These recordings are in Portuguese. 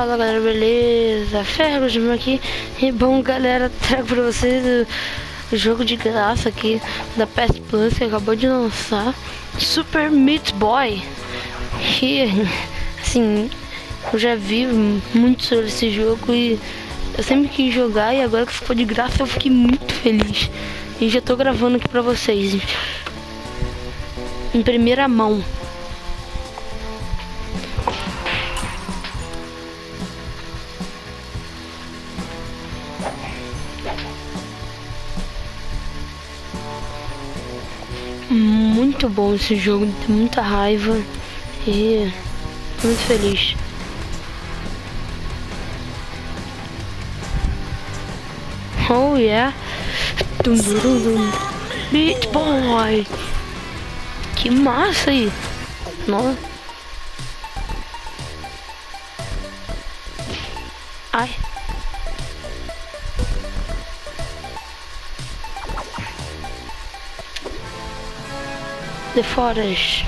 Fala galera, beleza? Fergus aqui. E bom galera, trago pra vocês o jogo de graça aqui da PS Plus que acabou de lançar, Super Meat Boy. E assim, eu já vi muito sobre esse jogo e eu sempre quis jogar, e agora que ficou de graça eu fiquei muito feliz. E já tô gravando aqui pra vocês em primeira mão. Muito bom esse jogo, tem muita raiva e tô muito feliz. Oh yeah! Dum, dum, dum, dum. Meat Boy! Que massa aí! Nossa! Ai! The Forest.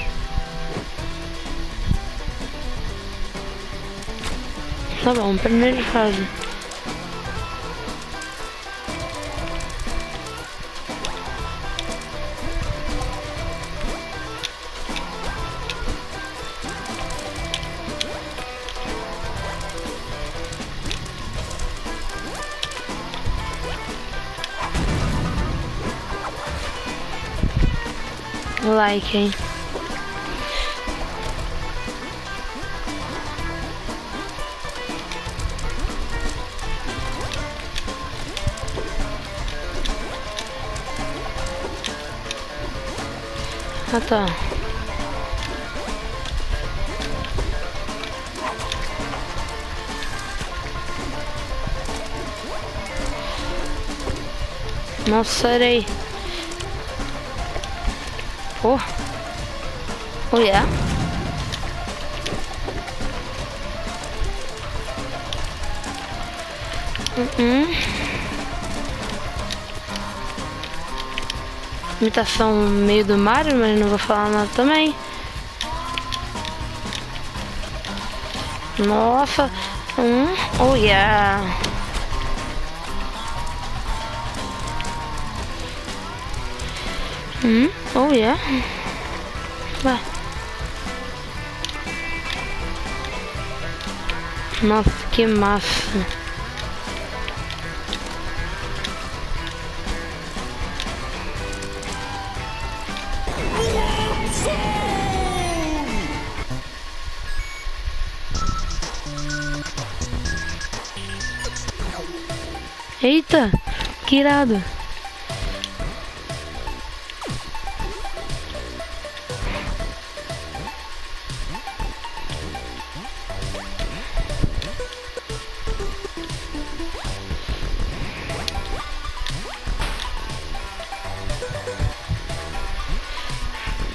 Tá bom, primeira fase. Like, hein? Ah, tá. Nossa, areia. Oh. Oh yeah. Imitação meio do Mario, mas não vou falar nada também. Nossa. Oh yeah. Oh yeah. Vai. Nossa, que massa. Eita, que irado.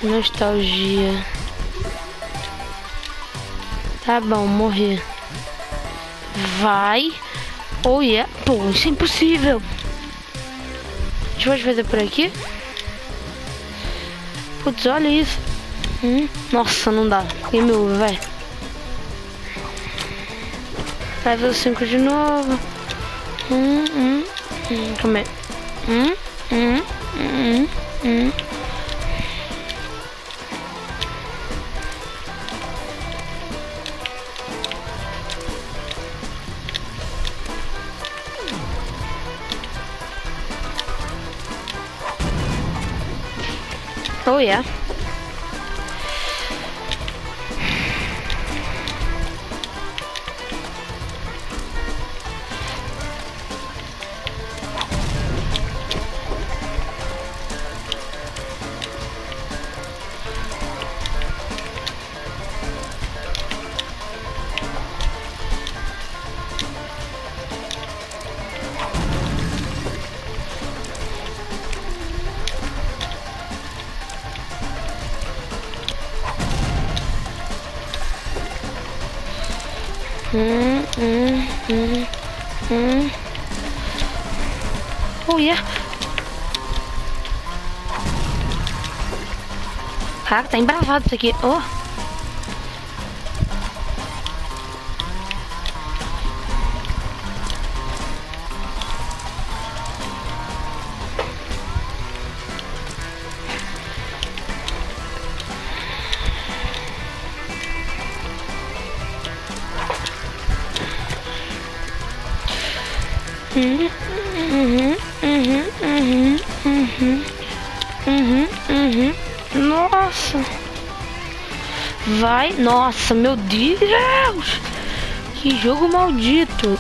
Nostalgia. Tá bom, morrer. Vai. Oh yeah. Pô, isso é impossível. A gente pode fazer por aqui? Putz, olha isso. Nossa, não dá. Game over, vai. Level 5 de novo. Calma aí. Oh yeah. Oh yeah. Caraca, tá embravado isso aqui. Oh. Uhum, uhum, uhum, uhum, uhum, uhum. Nossa. Vai. Nossa, meu Deus. Que jogo maldito.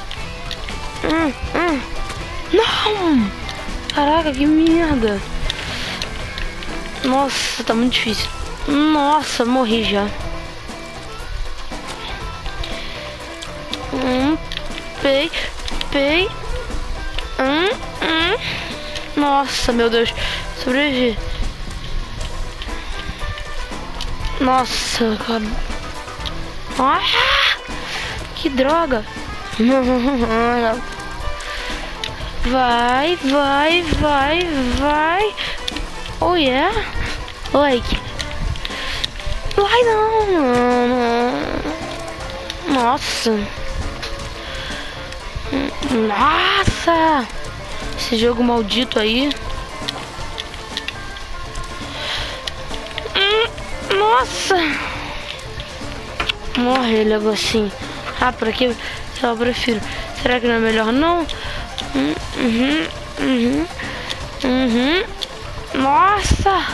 Não. Caraca, que merda. Nossa, tá muito difícil. Nossa, morri já. Pei. Nossa, meu Deus. Sobrevivi. Nossa, cara. Ah, que droga. Vai. Oh, yeah. Like. Vai não. Nossa. Nossa. Esse jogo maldito aí. Nossa. Morre logo assim. Ah, por aqui eu prefiro. Será que não é melhor não? Nossa.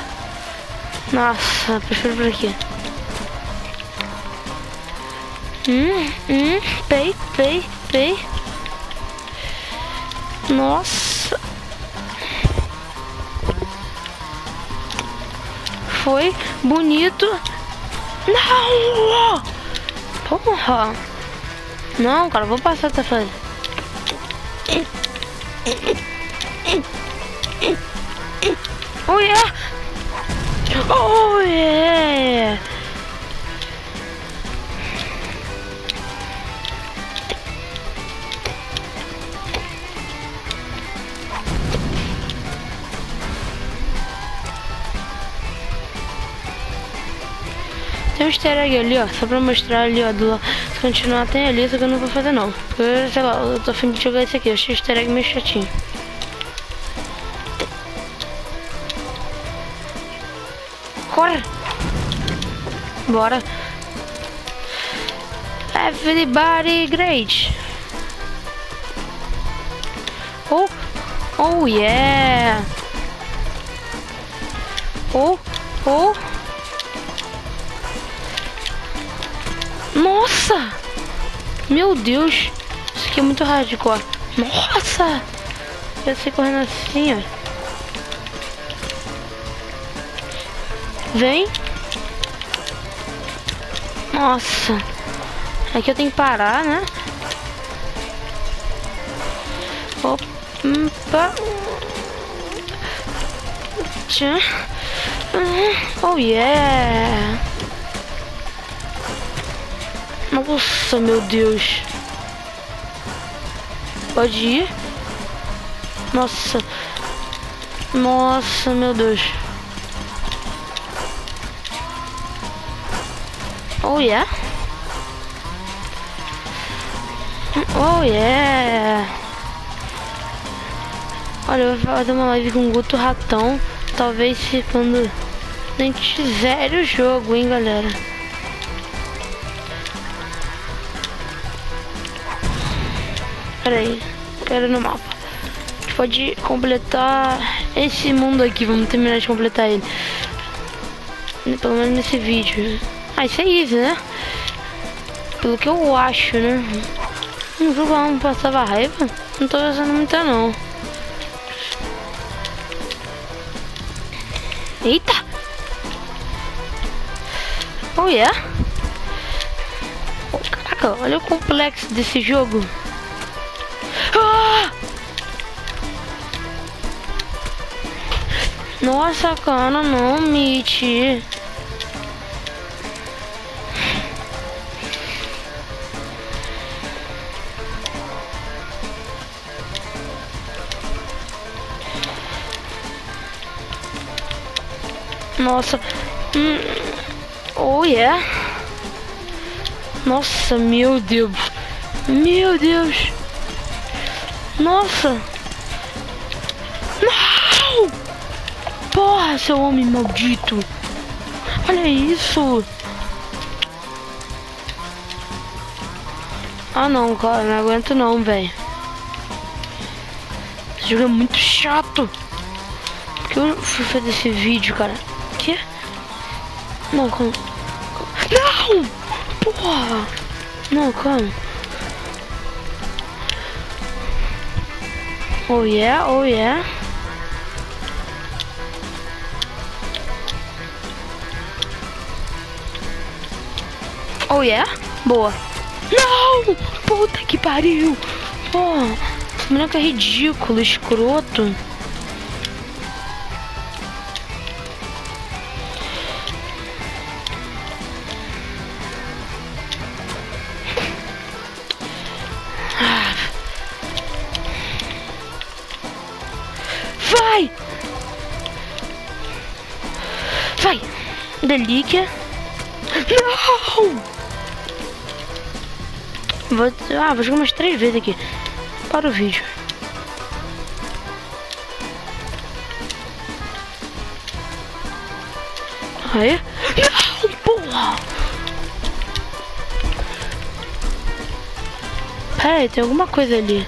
Nossa, prefiro por aqui. Pei. Nossa. Foi bonito. Não! Porra! Não, cara, vou passar essa fase. Oh yeah! Oh yeah! Tem um easter egg ali, ó, só pra mostrar ali, ó, se continuar tem ali, só que eu não vou fazer não. Porque, sei lá, eu tô afim de jogar esse aqui, eu achei o easter egg meio chatinho. Corre! Bora! Everybody great! Oh yeah! Oh! Nossa! Meu Deus! Isso aqui é muito hardcore. Nossa! Eu sei correndo assim, ó. Vem! Nossa! Aqui eu tenho que parar, né? Opa! Tchan! Oh yeah! Nossa, meu Deus. Pode ir. Nossa. Nossa, meu Deus. Oh yeah. Oh yeah. Olha, eu vou fazer uma live com o Guto Ratão. Talvez se quando a gente zere o jogo, hein, galera. Pera aí, quero ir no mapa. A gente pode completar esse mundo aqui, vamos terminar de completar ele. Pelo menos nesse vídeo. Ah, isso é isso, né? Pelo que eu acho, né? Um jogo lá não passava raiva. Não tô usando muita não. Eita! Oh yeah! Oh, caraca, olha o complexo desse jogo. Ah! Nossa, cara, não, Mitch. Nossa. Oh yeah. Nossa, meu Deus. Meu Deus. Nossa. Não! Porra, seu homem maldito. Olha isso. Ah não, cara, não aguento não, velho. Esse jogo é muito chato. Por que eu fui fazer esse vídeo, cara? Que? Não, calma. Não! Porra! Não, calma. Oh yeah, oh yeah. Oh yeah? Boa. Não! Puta que pariu! Porra! Esse boneco é ridículo, escroto. Vai! Vai! Delícia! Não! Vou jogar umas 3 vezes aqui. Para o vídeo. Aí? Não, porra! Peraí, tem alguma coisa ali.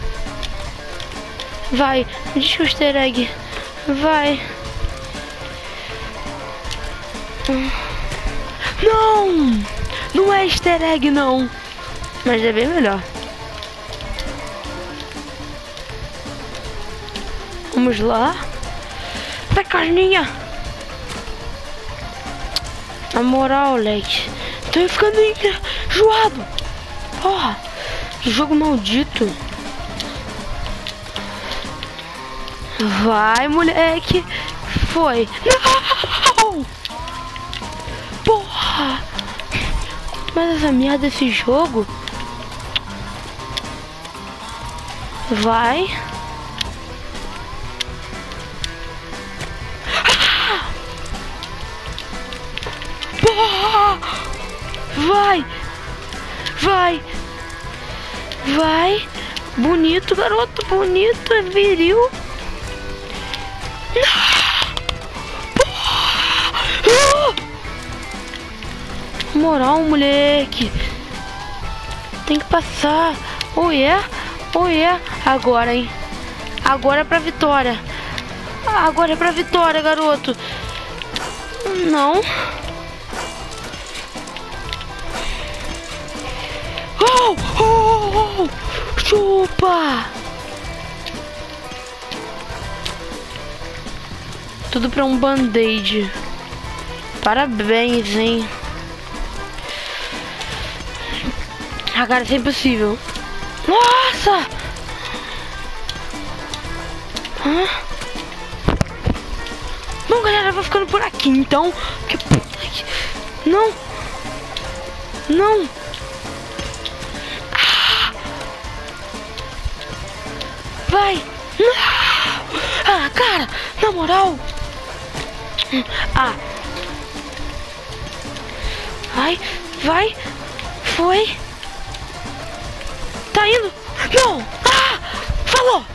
Vai, me diz que é o easter egg. Vai. Não! Não é easter egg, não. Mas é bem melhor. Vamos lá. Vai, carninha. Na moral, leque. Tô ficando enjoado. Porra. Que jogo maldito. Vai, moleque. Foi. Não! Porra. Mas essa merda desse jogo. Vai. Porra! Vai! Vai! Vai! Bonito, garoto, bonito, é viril. Moral, moleque. Tem que passar. Oh yeah, oh yeah. Agora, hein? Agora é pra vitória. Agora é pra vitória, garoto. Não. Oh, oh, oh. Chupa. Tudo pra um band-aid. Parabéns, hein? Ah, cara, isso é impossível. Nossa! Bom, galera, eu vou ficando por aqui, então. Não! Não! Vai! Ah, cara, na moral! Ah! Vai! Foi! Tá indo! Não! Ah! Falou!